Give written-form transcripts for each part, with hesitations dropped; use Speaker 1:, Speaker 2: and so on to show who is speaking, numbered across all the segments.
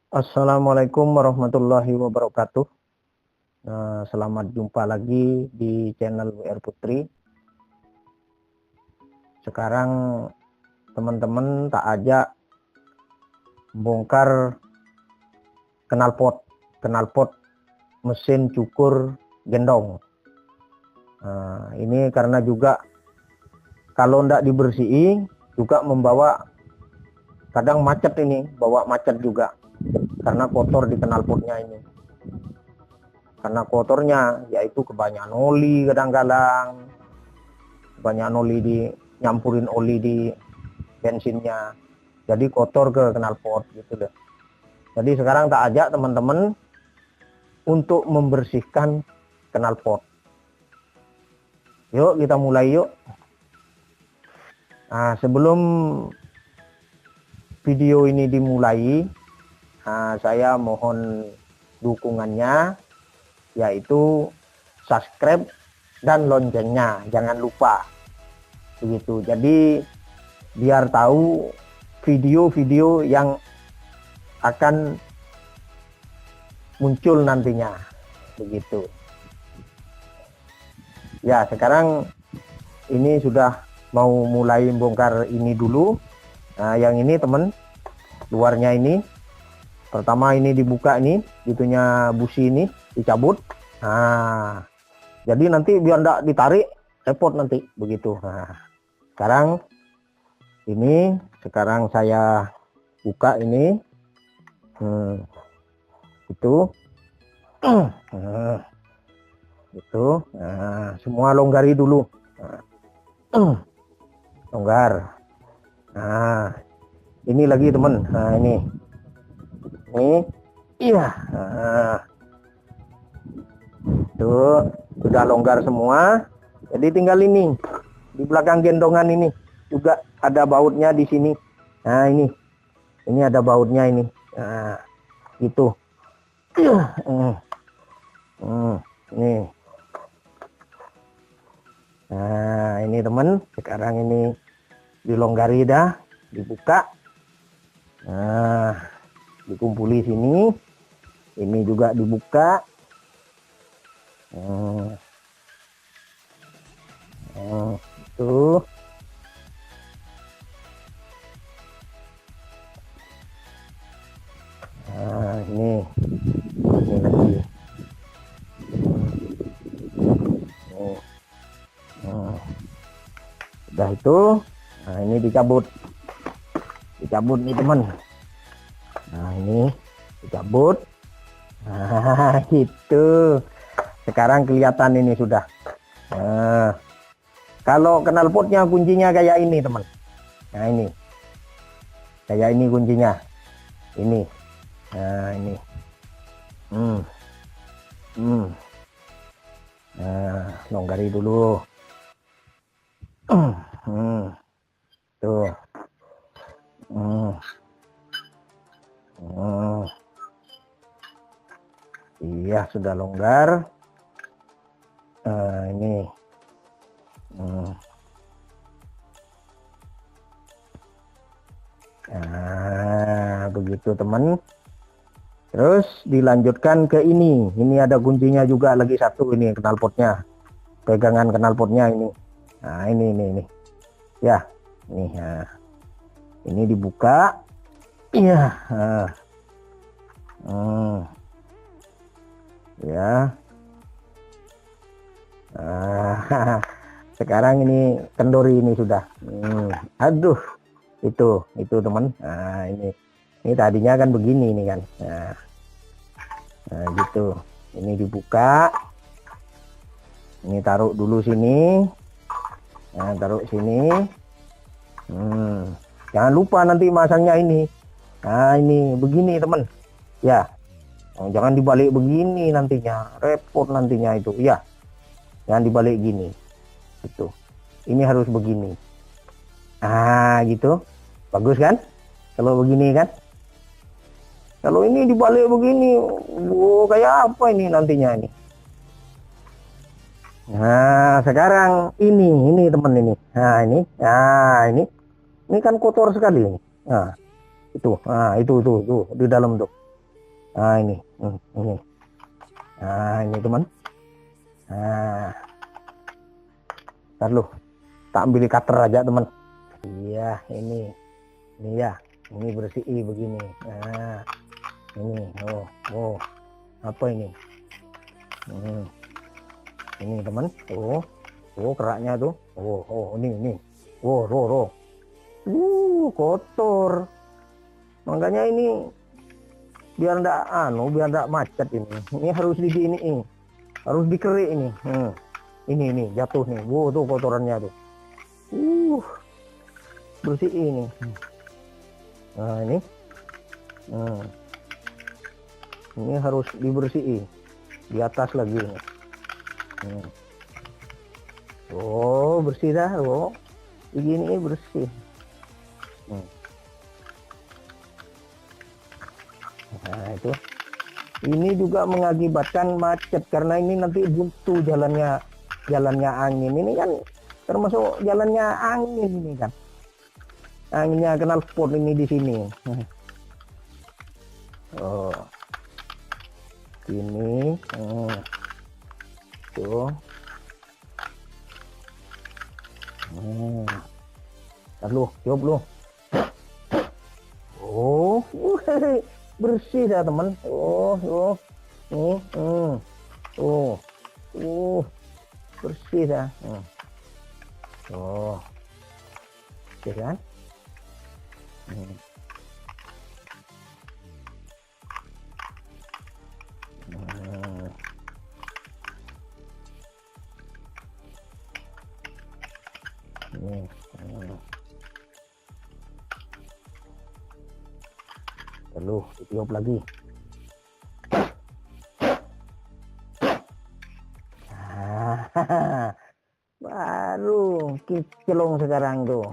Speaker 1: Assalamualaikum warahmatullahi wabarakatuh. Selamat jumpa lagi di channel WR Putri. Sekarang teman-teman tak ajak bongkar knalpot mesin cukur gendong. Ini karena juga kalau ndak dibersihi juga membawa kadang macet, ini bawa macet juga karena kotor di knalpotnya ini. Karena kotornya yaitu kebanyakan oli, kadang-kadang banyak oli nyampurin oli di bensinnya, jadi kotor ke knalpot gitu deh. Jadi sekarang tak ajak teman-teman untuk membersihkan knalpot. Yuk kita mulai yuk. Sebelum video ini dimulai, saya mohon dukungannya, yaitu subscribe dan loncengnya jangan lupa begitu. Jadi biar tahu video-video yang akan muncul nantinya begitu. Ya, sekarang ini sudah mau mulai bongkar ini dulu. Yang ini teman, luarnya ini pertama ini dibuka, ini itunya busi ini dicabut. Jadi nanti biar enggak ditarik repot nanti begitu. Sekarang saya buka ini itu semua longgari dulu. Longgar. Ini lagi teman. Ini iya. Tuh sudah longgar semua. Jadi tinggal ini di belakang gendongan ini juga ada bautnya di sini. Ini ada bautnya ini. Gitu. Nih. Ini teman, sekarang ini dilonggari dah, dibuka. Dikumpuli sini. Ini juga dibuka. Tuh. Ini lagi. Udah itu. Ini dicabut nih teman. Ini dicabut. Gitu. Sekarang kelihatan ini sudah. Kalau knalpotnya kuncinya kayak ini teman. Ini kayak ini kuncinya. Ini. Ini. Longgari dulu. Tuh. Iya, sudah longgar. Ini. Begitu teman. Terus dilanjutkan ke ini. Ini ada kuncinya juga lagi satu, ini knalpotnya. Pegangan knalpotnya ini. Ini. Ya, ini. Ini dibuka. Iya. Ya. Sekarang ini kendori ini sudah. Aduh. Itu teman. Ini tadinya kan begini ini kan. Gitu. Ini dibuka. Ini taruh dulu sini. Taruh sini. Jangan lupa nanti masangnya ini. Ini begini teman. Ya. Jangan dibalik begini nantinya. Repot nantinya itu. Ya. Jangan dibalik gini. Itu. Ini harus begini. Gitu. Bagus kan? Kalau begini kan? Kalau ini dibalik begini, kayak apa ini nantinya ini? Sekarang ini teman ini. Ini kan kotor sekali ini. Itu di dalam tuh. Nah ini. Nah ini teman. Nah, ntar lu, tak ambil cutter aja teman. Iya ini ya, ini bersih begini. Nah ini, apa ini? Ini teman, keraknya tuh, ini, kotor. Makanya ini biar ndak macet ini harus ini harus dikerik ini. Ini jatuh nih, tuh kotorannya tuh, bersih ini. Nah ini harus dibersihin di atas lagi ini. Bersih dah, begini bersih. Nah itu, ini juga mengakibatkan macet karena ini nanti buntu jalannya angin. Ini kan termasuk jalannya angin ini kan, anginnya knalpot ini di sini. Ini tuh. Lalu coba lu. Bersih dah teman. Bersih dah. Bersih kan? Perlu ditiup lagi. Baru kicelong sekarang tuh.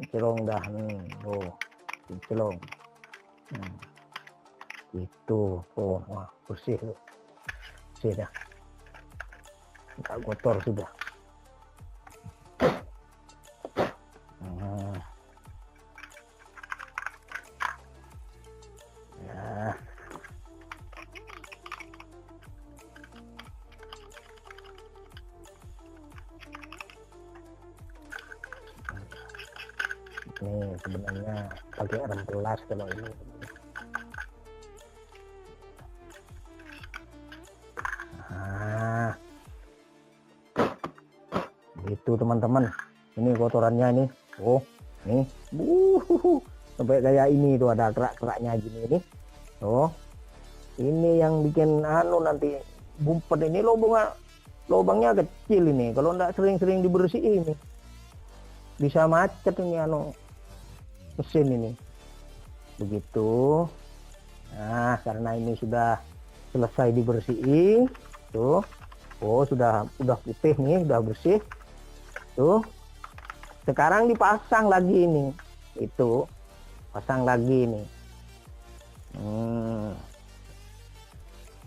Speaker 1: Kicelong dah. Kicelong. Itu. Wah, bersih tuh. Bersih dah. Enggak kotor sudah. Nih sebenarnya pakai rem pelas kalau ini. Itu teman-teman, ini kotorannya nih. Nih, sampai kayak ini tuh ada kerak-keraknya gini nih. Ini yang bikin nanti bumpet ini, lubangnya kecil ini. Kalau enggak sering-sering dibersihin ini, bisa macet ini mesin ini. Begitu. Nah, karena ini sudah selesai dibersihin, tuh. Sudah putih nih, sudah bersih. Tuh. Sekarang dipasang lagi ini. Itu. Pasang lagi nih.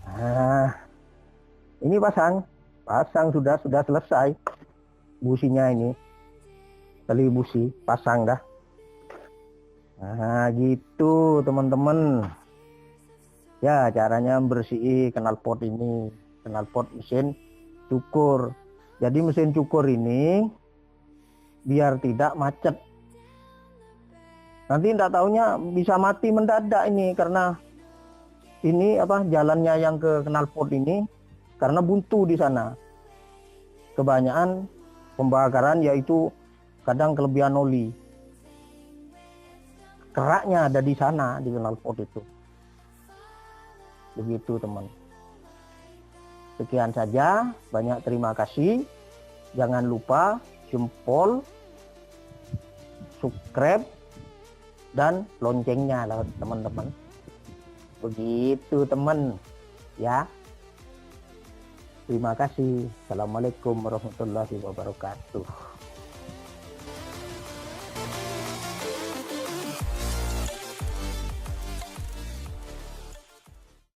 Speaker 1: Nah, ini pasang sudah selesai. Businya ini. Tali busi pasang dah. Nah gitu teman-teman ya, caranya bersih knalpot ini, knalpot mesin cukur. Jadi mesin cukur ini biar tidak macet. Nanti tidak taunya bisa mati mendadak ini karena ini jalannya yang ke knalpot ini karena buntu di sana. Kebanyakan pembakaran yaitu kadang kelebihan oli. Keraknya ada di sana di knalpot itu. Begitu teman. Sekian saja, banyak terima kasih. Jangan lupa jempol, subscribe, dan loncengnya lah teman-teman. Begitu teman ya. Terima kasih. Assalamualaikum warahmatullahi wabarakatuh.